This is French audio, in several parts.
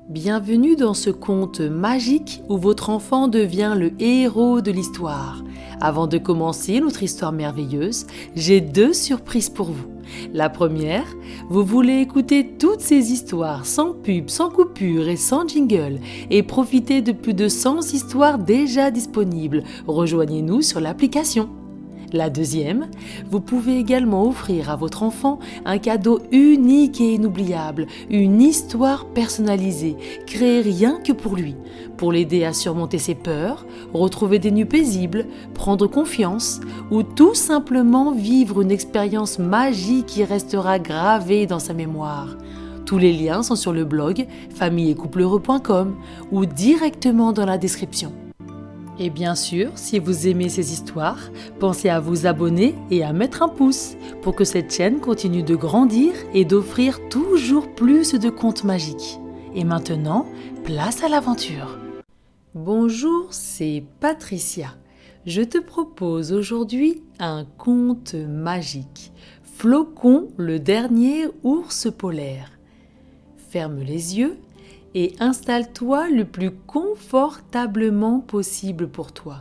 Bienvenue dans ce conte magique où votre enfant devient le héros de l'histoire. Avant de commencer notre histoire merveilleuse, j'ai 2 surprises pour vous. La première, vous voulez écouter toutes ces histoires sans pub, sans coupure et sans jingle et profiter de plus de 100 histoires déjà disponibles. Rejoignez-nous sur l'application. La deuxième, vous pouvez également offrir à votre enfant un cadeau unique et inoubliable, une histoire personnalisée, créée rien que pour l'aider à surmonter ses peurs, retrouver des nuits paisibles, prendre confiance ou tout simplement vivre une expérience magique qui restera gravée dans sa mémoire. Tous les liens sont sur le blog familleetcoupleheureux.com ou directement dans la description. Et bien sûr, si vous aimez ces histoires, pensez à vous abonner et à mettre un pouce pour que cette chaîne continue de grandir et d'offrir toujours plus de contes magiques. Et maintenant, place à l'aventure. Bonjour, c'est Patricia. Je te propose aujourd'hui un conte magique. Flocon, le dernier ours polaire. Ferme les yeux et installe-toi le plus confortablement possible pour toi.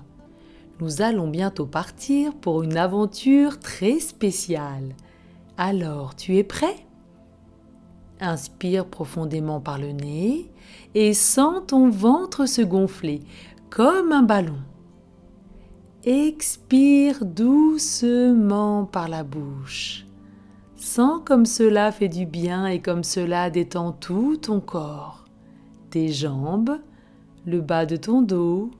Nous allons bientôt partir pour une aventure très spéciale. Alors, tu es prêt ? Inspire profondément par le nez et sens ton ventre se gonfler comme un ballon. Expire doucement par la bouche. Sens comme cela fait du bien et comme cela détend tout ton corps. Tes jambes, le bas de ton dos,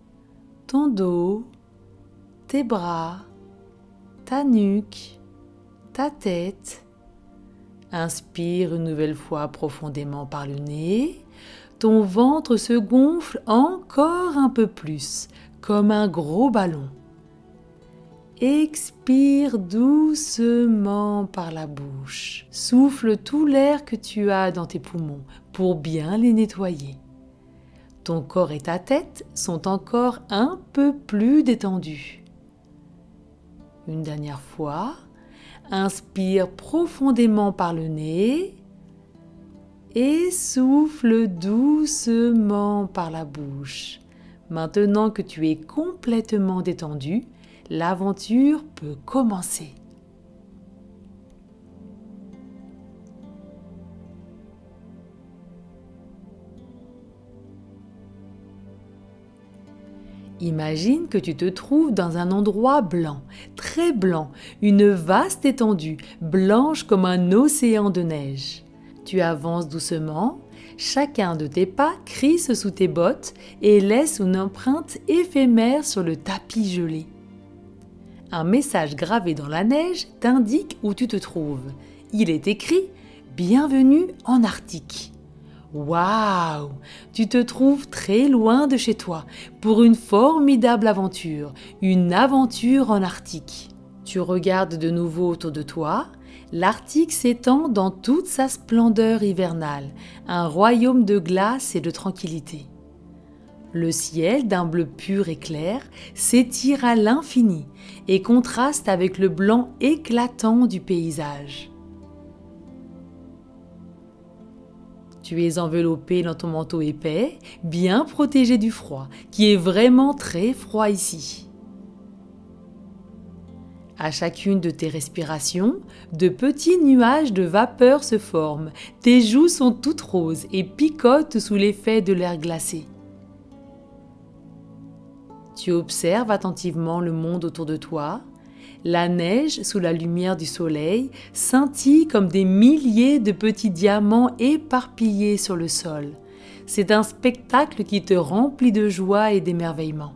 tes bras, ta nuque, ta tête. Inspire une nouvelle fois profondément par le nez. Ton ventre se gonfle encore un peu plus, comme un gros ballon. Expire doucement par la bouche. Souffle tout l'air que tu as dans tes poumons pour bien les nettoyer. Ton corps et ta tête sont encore un peu plus détendus. Une dernière fois, inspire profondément par le nez et souffle doucement par la bouche. Maintenant que tu es complètement détendu, l'aventure peut commencer. Imagine que tu te trouves dans un endroit blanc, très blanc, une vaste étendue, blanche comme un océan de neige. Tu avances doucement, chacun de tes pas crisse sous tes bottes et laisse une empreinte éphémère sur le tapis gelé. Un message gravé dans la neige t'indique où tu te trouves. Il est écrit « Bienvenue en Arctique ». Waouh! Tu te trouves très loin de chez toi pour une formidable aventure, une aventure en Arctique. Tu regardes de nouveau autour de toi. L'Arctique s'étend dans toute sa splendeur hivernale, un royaume de glace et de tranquillité. Le ciel, d'un bleu pur et clair, s'étire à l'infini et contraste avec le blanc éclatant du paysage. Tu es enveloppé dans ton manteau épais, bien protégé du froid, qui est vraiment très froid ici. À chacune de tes respirations, de petits nuages de vapeur se forment. Tes joues sont toutes roses et picotent sous l'effet de l'air glacé. Tu observes attentivement le monde autour de toi. La neige, sous la lumière du soleil, scintille comme des milliers de petits diamants éparpillés sur le sol. C'est un spectacle qui te remplit de joie et d'émerveillement.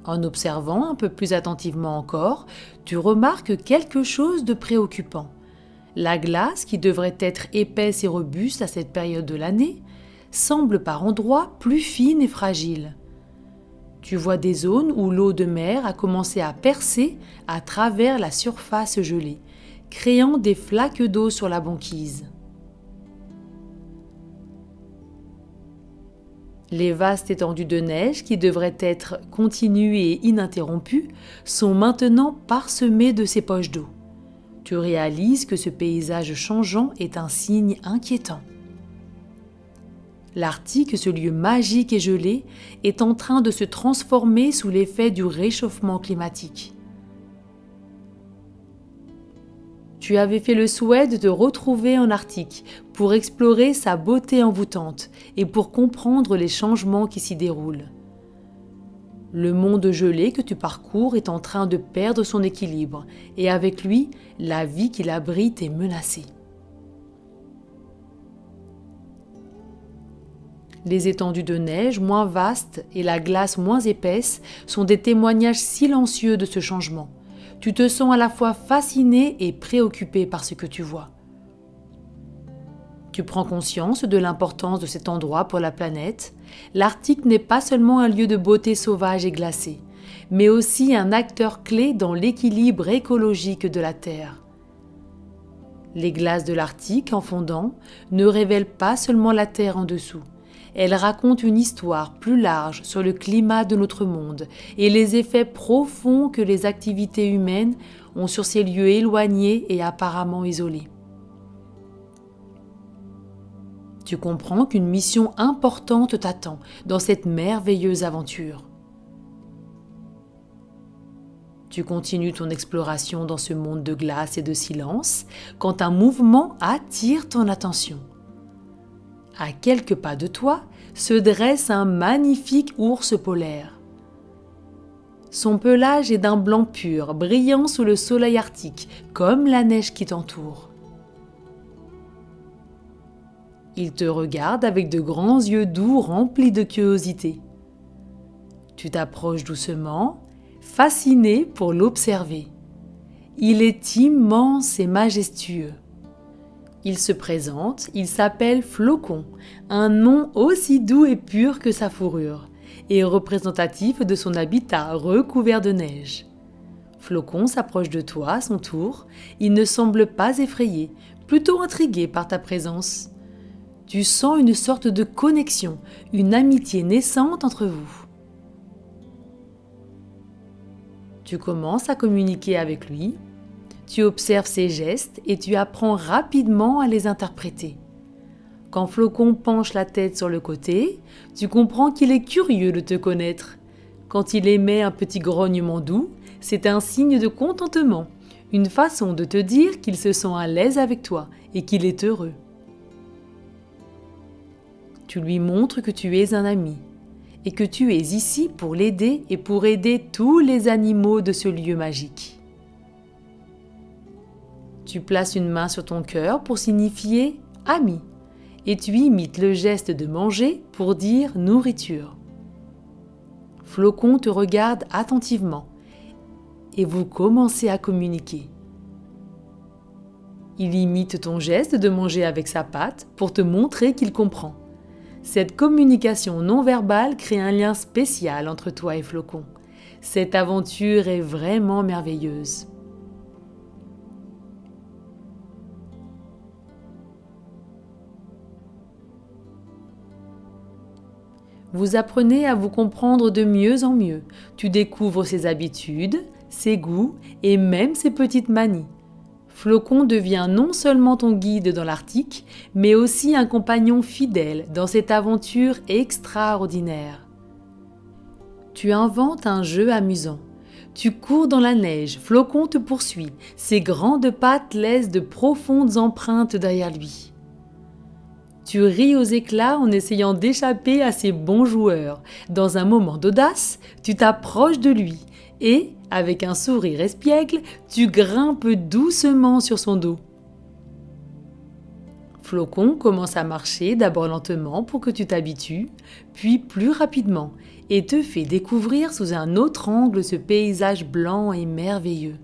En observant un peu plus attentivement encore, tu remarques quelque chose de préoccupant. La glace, qui devrait être épaisse et robuste à cette période de l'année, semble par endroits plus fine et fragile. Tu vois des zones où l'eau de mer a commencé à percer à travers la surface gelée, créant des flaques d'eau sur la banquise. Les vastes étendues de neige, qui devraient être continues et ininterrompues, sont maintenant parsemées de ces poches d'eau. Tu réalises que ce paysage changeant est un signe inquiétant. L'Arctique, ce lieu magique et gelé, est en train de se transformer sous l'effet du réchauffement climatique. Tu avais fait le souhait de te retrouver en Arctique pour explorer sa beauté envoûtante et pour comprendre les changements qui s'y déroulent. Le monde gelé que tu parcours est en train de perdre son équilibre et avec lui, la vie qu'il abrite est menacée. Les étendues de neige moins vastes et la glace moins épaisse sont des témoignages silencieux de ce changement. Tu te sens à la fois fasciné et préoccupé par ce que tu vois. Tu prends conscience de l'importance de cet endroit pour la planète. L'Arctique n'est pas seulement un lieu de beauté sauvage et glacée, mais aussi un acteur clé dans l'équilibre écologique de la Terre. Les glaces de l'Arctique, en fondant, ne révèlent pas seulement la Terre en dessous. Elles racontent une histoire plus large sur le climat de notre monde et les effets profonds que les activités humaines ont sur ces lieux éloignés et apparemment isolés. Tu comprends qu'une mission importante t'attend dans cette merveilleuse aventure. Tu continues ton exploration dans ce monde de glace et de silence quand un mouvement attire ton attention. À quelques pas de toi se dresse un magnifique ours polaire. Son pelage est d'un blanc pur, brillant sous le soleil arctique, comme la neige qui t'entoure. Il te regarde avec de grands yeux doux remplis de curiosité. Tu t'approches doucement, fasciné pour l'observer. Il est immense et majestueux. Il se présente, il s'appelle Flocon, un nom aussi doux et pur que sa fourrure, et représentatif de son habitat recouvert de neige. Flocon s'approche de toi à son tour, il ne semble pas effrayé, plutôt intrigué par ta présence. Tu sens une sorte de connexion, une amitié naissante entre vous. Tu commences à communiquer avec lui. Tu observes ses gestes et tu apprends rapidement à les interpréter. Quand Flocon penche la tête sur le côté, tu comprends qu'il est curieux de te connaître. Quand il émet un petit grognement doux, c'est un signe de contentement, une façon de te dire qu'il se sent à l'aise avec toi et qu'il est heureux. Tu lui montres que tu es un ami et que tu es ici pour l'aider et pour aider tous les animaux de ce lieu magique. Tu places une main sur ton cœur pour signifier « ami » et tu imites le geste de manger pour dire « nourriture ». Flocon te regarde attentivement et vous commencez à communiquer. Il imite ton geste de manger avec sa patte pour te montrer qu'il comprend. Cette communication non verbale crée un lien spécial entre toi et Flocon. Cette aventure est vraiment merveilleuse. Vous apprenez à vous comprendre de mieux en mieux. Tu découvres ses habitudes, ses goûts et même ses petites manies. Flocon devient non seulement ton guide dans l'Arctique, mais aussi un compagnon fidèle dans cette aventure extraordinaire. Tu inventes un jeu amusant. Tu cours dans la neige, Flocon te poursuit. Ses grandes pattes laissent de profondes empreintes derrière lui. Tu ris aux éclats en essayant d'échapper à ces bons joueurs. Dans un moment d'audace, tu t'approches de lui et, avec un sourire espiègle, tu grimpes doucement sur son dos. Flocon commence à marcher d'abord lentement pour que tu t'habitues, puis plus rapidement, et te fait découvrir sous un autre angle ce paysage blanc et merveilleux.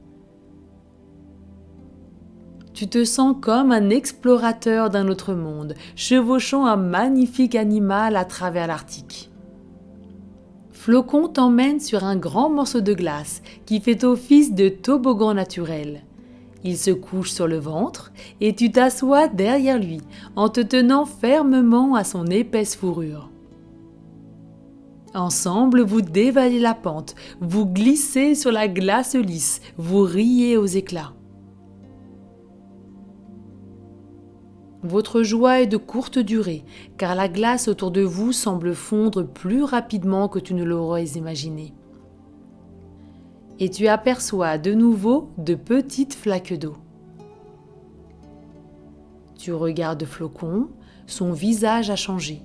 Tu te sens comme un explorateur d'un autre monde, chevauchant un magnifique animal à travers l'Arctique. Flocon t'emmène sur un grand morceau de glace qui fait office de toboggan naturel. Il se couche sur le ventre et tu t'assois derrière lui en te tenant fermement à son épaisse fourrure. Ensemble, vous dévalez la pente, vous glissez sur la glace lisse, vous riez aux éclats. Votre joie est de courte durée, car la glace autour de vous semble fondre plus rapidement que tu ne l'aurais imaginé. Et tu aperçois de nouveau de petites flaques d'eau. Tu regardes Flocon, son visage a changé.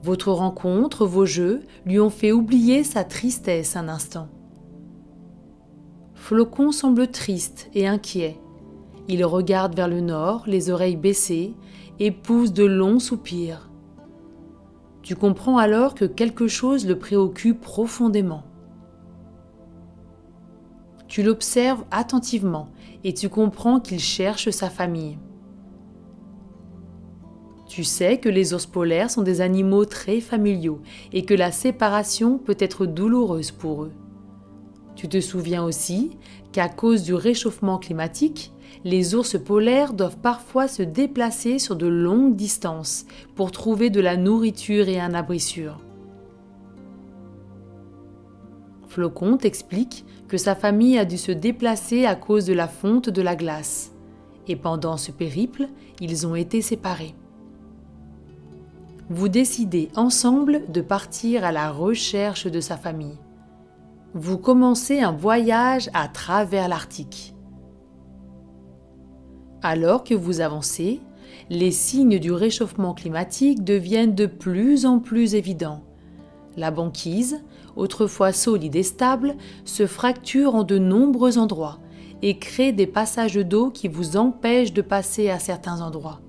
Votre rencontre, vos jeux, lui ont fait oublier sa tristesse un instant. Flocon semble triste et inquiet. Il regarde vers le nord, les oreilles baissées, et pousse de longs soupirs. Tu comprends alors que quelque chose le préoccupe profondément. Tu l'observes attentivement et tu comprends qu'il cherche sa famille. Tu sais que les ours polaires sont des animaux très familiaux et que la séparation peut être douloureuse pour eux. Tu te souviens aussi qu'à cause du réchauffement climatique, les ours polaires doivent parfois se déplacer sur de longues distances pour trouver de la nourriture et un abri sûr. Flocon t'explique que sa famille a dû se déplacer à cause de la fonte de la glace. Et pendant ce périple, ils ont été séparés. Vous décidez ensemble de partir à la recherche de sa famille. Vous commencez un voyage à travers l'Arctique. Alors que vous avancez, les signes du réchauffement climatique deviennent de plus en plus évidents. La banquise, autrefois solide et stable, se fracture en de nombreux endroits et crée des passages d'eau qui vous empêchent de passer à certains endroits.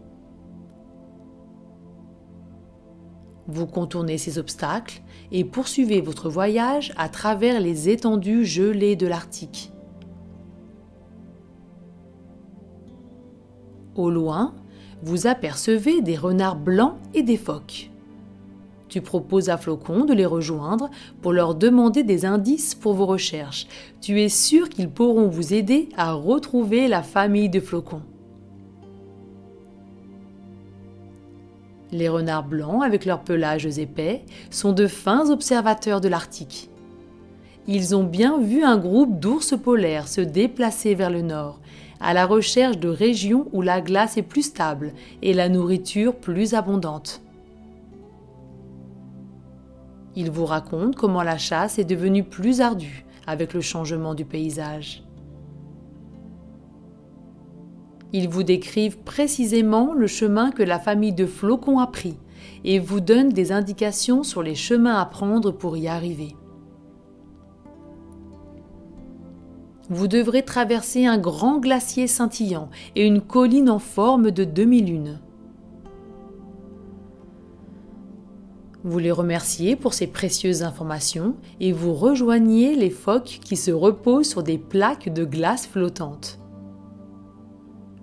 Vous contournez ces obstacles et poursuivez votre voyage à travers les étendues gelées de l'Arctique. Au loin, vous apercevez des renards blancs et des phoques. Tu proposes à Flocon de les rejoindre pour leur demander des indices pour vos recherches. Tu es sûr qu'ils pourront vous aider à retrouver la famille de Flocon. Les renards blancs, avec leurs pelages épais, sont de fins observateurs de l'Arctique. Ils ont bien vu un groupe d'ours polaires se déplacer vers le nord, à la recherche de régions où la glace est plus stable et la nourriture plus abondante. Ils vous racontent comment la chasse est devenue plus ardue avec le changement du paysage. Ils vous décrivent précisément le chemin que la famille de Flocon a pris et vous donnent des indications sur les chemins à prendre pour y arriver. Vous devrez traverser un grand glacier scintillant et une colline en forme de demi-lune. Vous les remerciez pour ces précieuses informations et vous rejoignez les phoques qui se reposent sur des plaques de glace flottantes.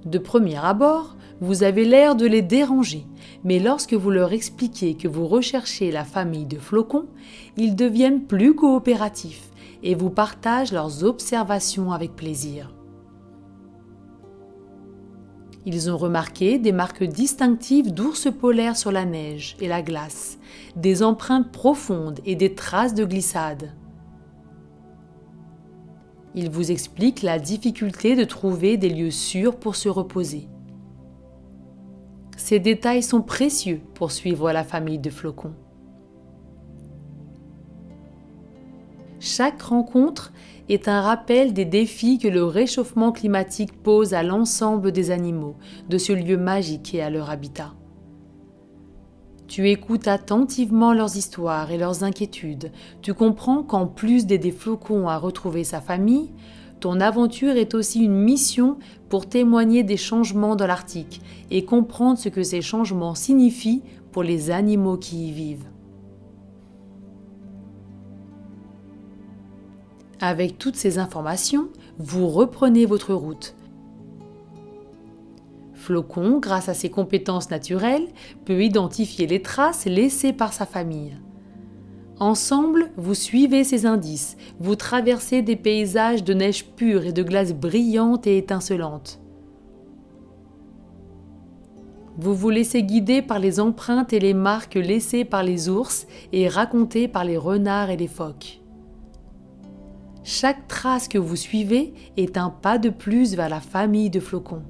De premier abord, vous avez l'air de les déranger, mais lorsque vous leur expliquez que vous recherchez la famille de Flocon, ils deviennent plus coopératifs et vous partagent leurs observations avec plaisir. Ils ont remarqué des marques distinctives d'ours polaires sur la neige et la glace, des empreintes profondes et des traces de glissade. Ils vous expliquent la difficulté de trouver des lieux sûrs pour se reposer. Ces détails sont précieux pour suivre la famille de Flocon. Chaque rencontre est un rappel des défis que le réchauffement climatique pose à l'ensemble des animaux de ce lieu magique et à leur habitat. Tu écoutes attentivement leurs histoires et leurs inquiétudes. Tu comprends qu'en plus d'aider Flocon à retrouver sa famille, ton aventure est aussi une mission pour témoigner des changements dans l'Arctique et comprendre ce que ces changements signifient pour les animaux qui y vivent. Avec toutes ces informations, vous reprenez votre route. Flocon, grâce à ses compétences naturelles, peut identifier les traces laissées par sa famille. Ensemble, vous suivez ces indices, vous traversez des paysages de neige pure et de glace brillante et étincelante. Vous vous laissez guider par les empreintes et les marques laissées par les ours et racontées par les renards et les phoques. Chaque trace que vous suivez est un pas de plus vers la famille de Flocon.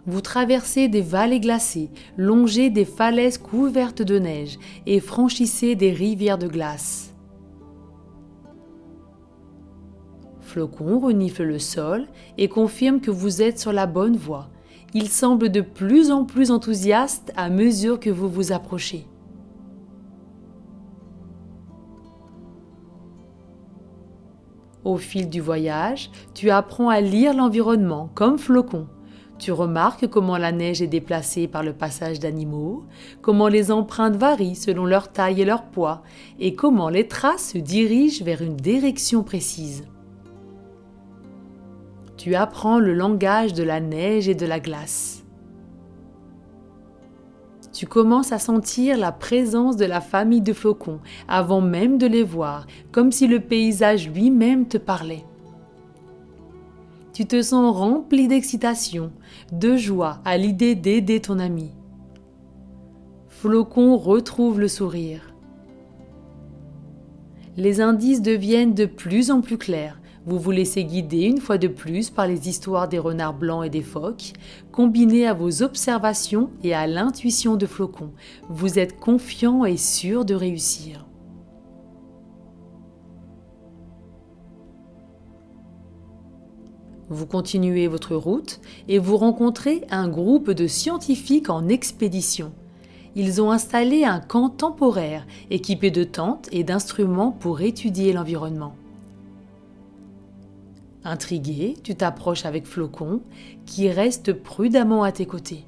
Vous traversez des vallées glacées, longez des falaises couvertes de neige et franchissez des rivières de glace. Flocon renifle le sol et confirme que vous êtes sur la bonne voie. Il semble de plus en plus enthousiaste à mesure que vous vous approchez. Au fil du voyage, tu apprends à lire l'environnement comme Flocon. Tu remarques comment la neige est déplacée par le passage d'animaux, comment les empreintes varient selon leur taille et leur poids, et comment les traces se dirigent vers une direction précise. Tu apprends le langage de la neige et de la glace. Tu commences à sentir la présence de la famille de flocons avant même de les voir, comme si le paysage lui-même te parlait. Tu te sens rempli d'excitation, de joie à l'idée d'aider ton ami. Flocon retrouve le sourire. Les indices deviennent de plus en plus clairs. Vous vous laissez guider une fois de plus par les histoires des renards blancs et des phoques, combinées à vos observations et à l'intuition de Flocon. Vous êtes confiant et sûr de réussir. Vous continuez votre route et vous rencontrez un groupe de scientifiques en expédition. Ils ont installé un camp temporaire équipé de tentes et d'instruments pour étudier l'environnement. Intrigué, tu t'approches avec Flocon, qui reste prudemment à tes côtés.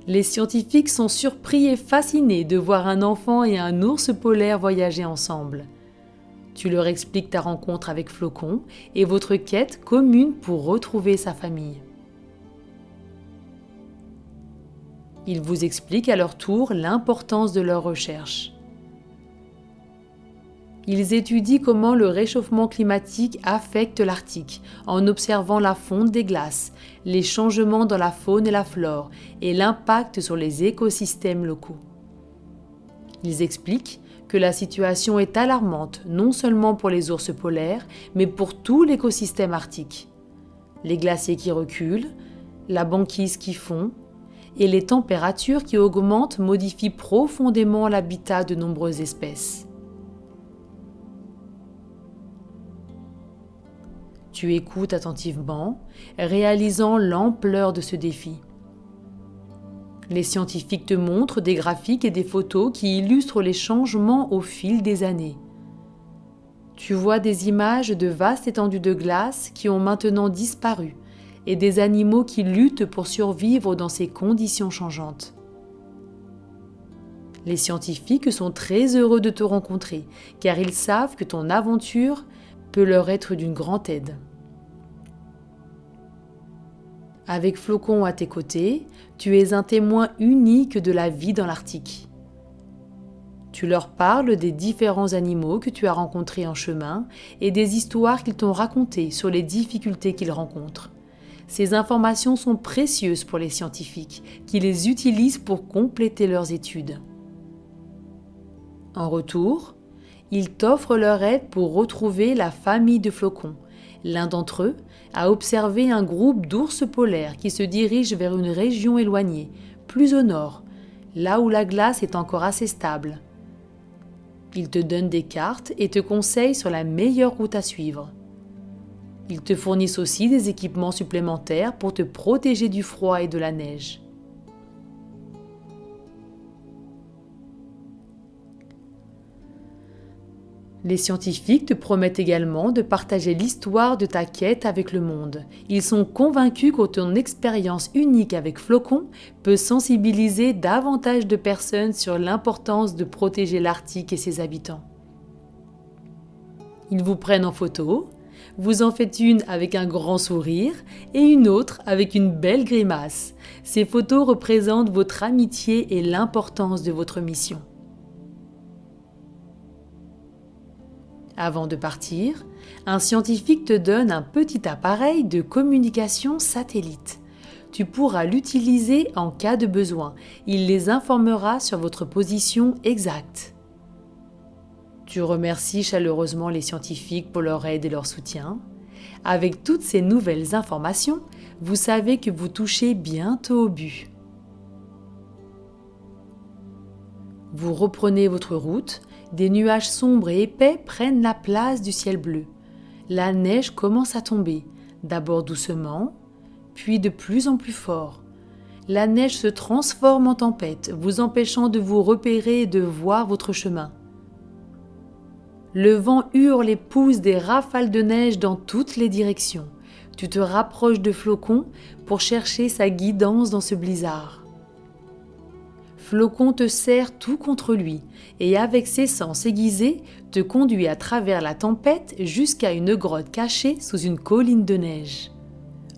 Les scientifiques sont surpris et fascinés de voir un enfant et un ours polaire voyager ensemble. Tu leur expliques ta rencontre avec Flocon et votre quête commune pour retrouver sa famille. Ils vous expliquent à leur tour l'importance de leur recherche. Ils étudient comment le réchauffement climatique affecte l'Arctique en observant la fonte des glaces, les changements dans la faune et la flore et l'impact sur les écosystèmes locaux. Ils expliquent que la situation est alarmante non seulement pour les ours polaires, mais pour tout l'écosystème arctique. Les glaciers qui reculent, la banquise qui fond et les températures qui augmentent modifient profondément l'habitat de nombreuses espèces. Tu écoutes attentivement, réalisant l'ampleur de ce défi. Les scientifiques te montrent des graphiques et des photos qui illustrent les changements au fil des années. Tu vois des images de vastes étendues de glace qui ont maintenant disparu et des animaux qui luttent pour survivre dans ces conditions changeantes. Les scientifiques sont très heureux de te rencontrer car ils savent que ton aventure peut leur être d'une grande aide. Avec Flocon à tes côtés, tu es un témoin unique de la vie dans l'Arctique. Tu leur parles des différents animaux que tu as rencontrés en chemin et des histoires qu'ils t'ont racontées sur les difficultés qu'ils rencontrent. Ces informations sont précieuses pour les scientifiques qui les utilisent pour compléter leurs études. En retour, ils t'offrent leur aide pour retrouver la famille de Flocon. L'un d'entre eux a observé un groupe d'ours polaires qui se dirigent vers une région éloignée, plus au nord, là où la glace est encore assez stable. Il te donne des cartes et te conseille sur la meilleure route à suivre. Ils te fournissent aussi des équipements supplémentaires pour te protéger du froid et de la neige. Les scientifiques te promettent également de partager l'histoire de ta quête avec le monde. Ils sont convaincus que ton expérience unique avec Flocon peut sensibiliser davantage de personnes sur l'importance de protéger l'Arctique et ses habitants. Ils vous prennent en photo, vous en faites une avec un grand sourire et une autre avec une belle grimace. Ces photos représentent votre amitié et l'importance de votre mission. Avant de partir, un scientifique te donne un petit appareil de communication satellite. Tu pourras l'utiliser en cas de besoin. Il les informera sur votre position exacte. Tu remercies chaleureusement les scientifiques pour leur aide et leur soutien. Avec toutes ces nouvelles informations, Vous savez que vous touchez bientôt au but. Vous reprenez votre route, des nuages sombres et épais prennent la place du ciel bleu. La neige commence à tomber, d'abord doucement, puis de plus en plus fort. La neige se transforme en tempête, vous empêchant de vous repérer et de voir votre chemin. Le vent hurle et pousse des rafales de neige dans toutes les directions. Tu te rapproches de Flocon pour chercher sa guidance dans ce blizzard. Flocon te serre tout contre lui et avec ses sens aiguisés te conduit à travers la tempête jusqu'à une grotte cachée sous une colline de neige.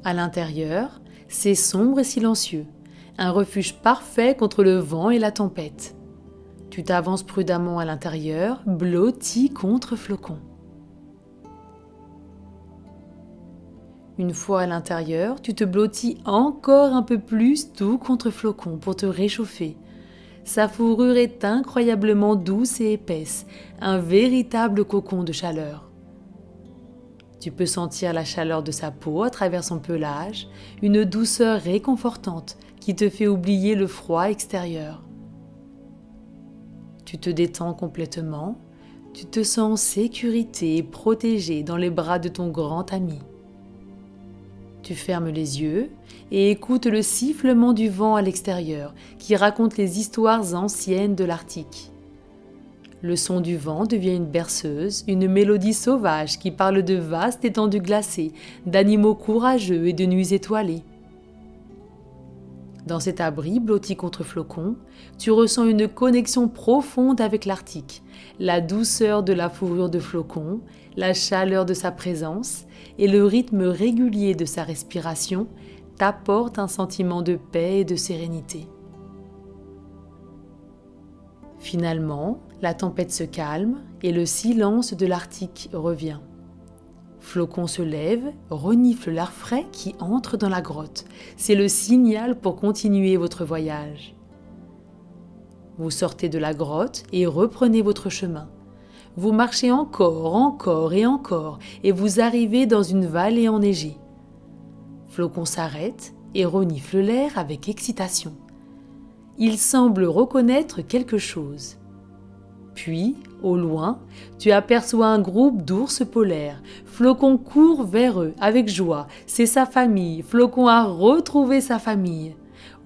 À l'intérieur, c'est sombre et silencieux, un refuge parfait contre le vent et la tempête. Tu t'avances prudemment à l'intérieur, blotti contre Flocon. Une fois à l'intérieur, tu te blottis encore un peu plus tout contre Flocon pour te réchauffer. Sa fourrure est incroyablement douce et épaisse, un véritable cocon de chaleur. Tu peux sentir la chaleur de sa peau à travers son pelage, une douceur réconfortante qui te fait oublier le froid extérieur. Tu te détends complètement, tu te sens en sécurité et protégé dans les bras de ton grand ami. Tu fermes les yeux et écoutes le sifflement du vent à l'extérieur qui raconte les histoires anciennes de l'Arctique. Le son du vent devient une berceuse, une mélodie sauvage qui parle de vastes étendues glacées, d'animaux courageux et de nuits étoilées. Dans cet abri blotti contre Flocon, tu ressens une connexion profonde avec l'Arctique, la douceur de la fourrure de Flocon, la chaleur de sa présence et le rythme régulier de sa respiration t'apportent un sentiment de paix et de sérénité. Finalement, la tempête se calme et le silence de l'Arctique revient. Flocon se lève, renifle l'air frais qui entre dans la grotte. C'est le signal pour continuer votre voyage. Vous sortez de la grotte et reprenez votre chemin. Vous marchez encore et vous arrivez dans une vallée enneigée. Flocon s'arrête et renifle l'air avec excitation. Il semble reconnaître quelque chose. Puis, au loin, tu aperçois un groupe d'ours polaires. Flocon court vers eux avec joie. C'est sa famille. Flocon a retrouvé sa famille.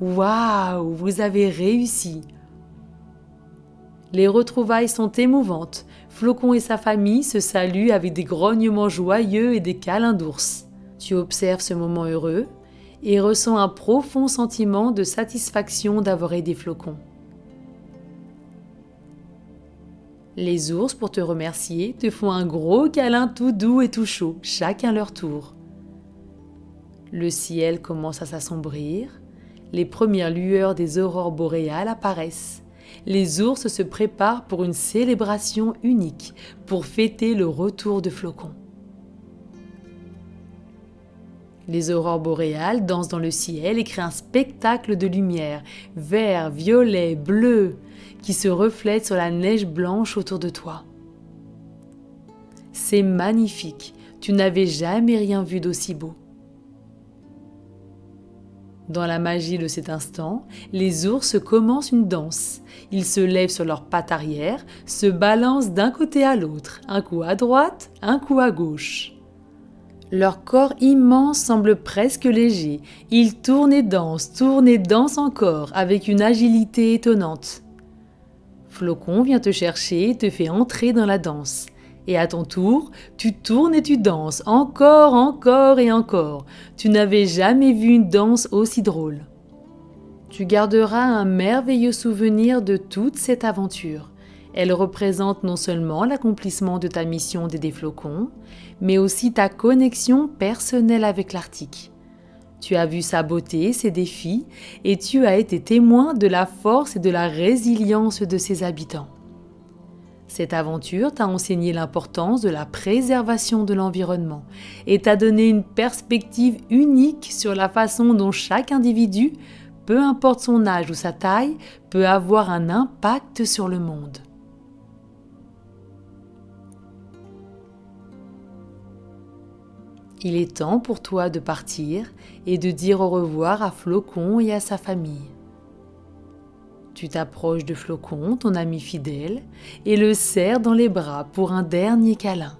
Waouh, vous avez réussi! Les retrouvailles sont émouvantes. Flocon et sa famille se saluent avec des grognements joyeux et des câlins d'ours. Tu observes ce moment heureux et ressens un profond sentiment de satisfaction d'avoir aidé Flocon. Les ours, pour te remercier, te font un gros câlin tout doux et tout chaud, chacun leur tour. Le ciel commence à s'assombrir, les premières lueurs des aurores boréales apparaissent. Les ours se préparent pour une célébration unique, pour fêter le retour de Flocon. Les aurores boréales dansent dans le ciel et créent un spectacle de lumière, vert, violet, bleu, qui se reflète sur la neige blanche autour de toi. C'est magnifique, tu n'avais jamais rien vu d'aussi beau. Dans la magie de cet instant, les ours commencent une danse. Ils se lèvent sur leurs pattes arrière, se balancent d'un côté à l'autre, un coup à droite, un coup à gauche. Leur corps immense semble presque léger. Ils tournent et dansent encore, avec une agilité étonnante. Flocon vient te chercher et te fait entrer dans la danse. Et à ton tour, tu tournes et tu danses, encore et encore. Tu n'avais jamais vu une danse aussi drôle. Tu garderas un merveilleux souvenir de toute cette aventure. Elle représente non seulement l'accomplissement de ta mission d'aider Flocon, mais aussi ta connexion personnelle avec l'Arctique. Tu as vu sa beauté, ses défis, et tu as été témoin de la force et de la résilience de ses habitants. Cette aventure t'a enseigné l'importance de la préservation de l'environnement et t'a donné une perspective unique sur la façon dont chaque individu, peu importe son âge ou sa taille, peut avoir un impact sur le monde. Il est temps pour toi de partir et de dire au revoir à Flocon et à sa famille. Tu t'approches de Flocon, ton ami fidèle, et le serres dans les bras pour un dernier câlin.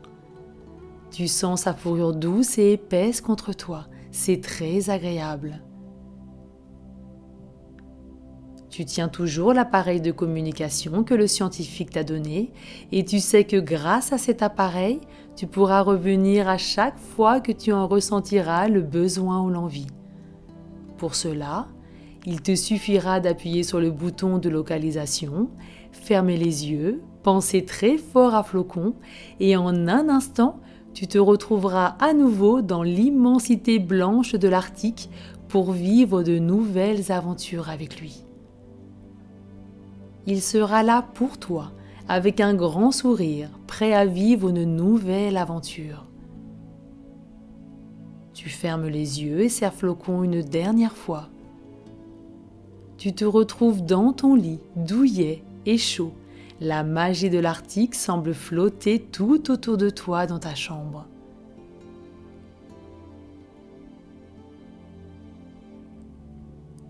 Tu sens sa fourrure douce et épaisse contre toi, c'est très agréable. Tu tiens toujours l'appareil de communication que le scientifique t'a donné et tu sais que grâce à cet appareil, tu pourras revenir à chaque fois que tu en ressentiras le besoin ou l'envie. Pour cela, il te suffira d'appuyer sur le bouton de localisation, fermer les yeux, penser très fort à Flocon et en un instant, tu te retrouveras à nouveau dans l'immensité blanche de l'Arctique pour vivre de nouvelles aventures avec lui. Il sera là pour toi, avec un grand sourire, prêt à vivre une nouvelle aventure. Tu fermes les yeux et serres Flocon une dernière fois. Tu te retrouves dans ton lit, douillet et chaud. La magie de l'Arctique semble flotter tout autour de toi dans ta chambre.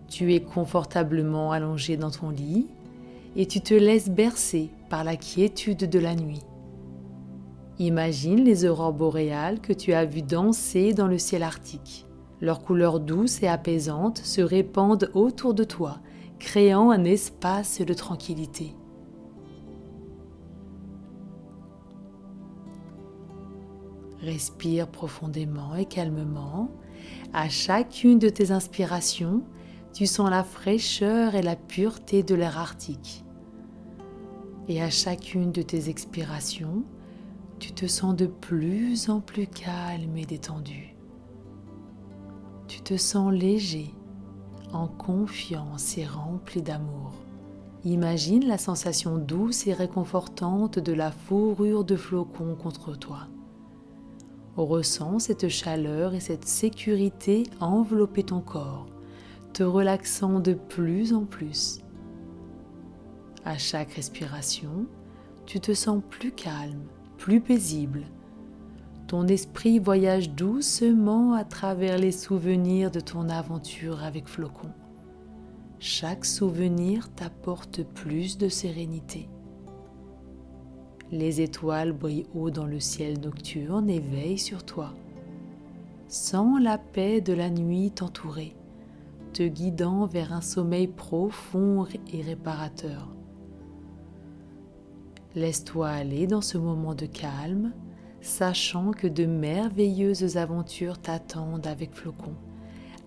Tu es confortablement allongé dans ton lit et tu te laisses bercer par la quiétude de la nuit. Imagine les aurores boréales que tu as vues danser dans le ciel arctique. Leurs couleurs douces et apaisantes se répandent autour de toi, créant un espace de tranquillité. Respire profondément et calmement. À chacune de tes inspirations, tu sens la fraîcheur et la pureté de l'air arctique. Et à chacune de tes expirations, tu te sens de plus en plus calme et détendu. Tu te sens léger, en confiance et rempli d'amour. Imagine la sensation douce et réconfortante de la fourrure de Flocon contre toi. Ressens cette chaleur et cette sécurité envelopper ton corps, te relaxant de plus en plus. À chaque respiration, tu te sens plus calme, plus paisible. Ton esprit voyage doucement à travers les souvenirs de ton aventure avec Flocon. Chaque souvenir t'apporte plus de sérénité. Les étoiles brillent haut dans le ciel nocturne et veillent sur toi. Sens la paix de la nuit t'entourer, te guidant vers un sommeil profond et réparateur. Laisse-toi aller dans ce moment de calme, sachant que de merveilleuses aventures t'attendent avec Flocon,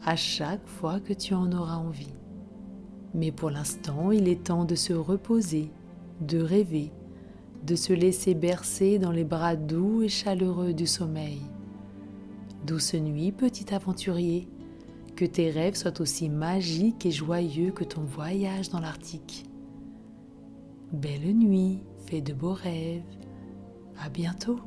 à chaque fois que tu en auras envie. Mais pour l'instant, il est temps de se reposer, de rêver, de se laisser bercer dans les bras doux et chaleureux du sommeil. Douce nuit, petit aventurier, que tes rêves soient aussi magiques et joyeux que ton voyage dans l'Arctique. Belle nuit, fais de beaux rêves. À bientôt.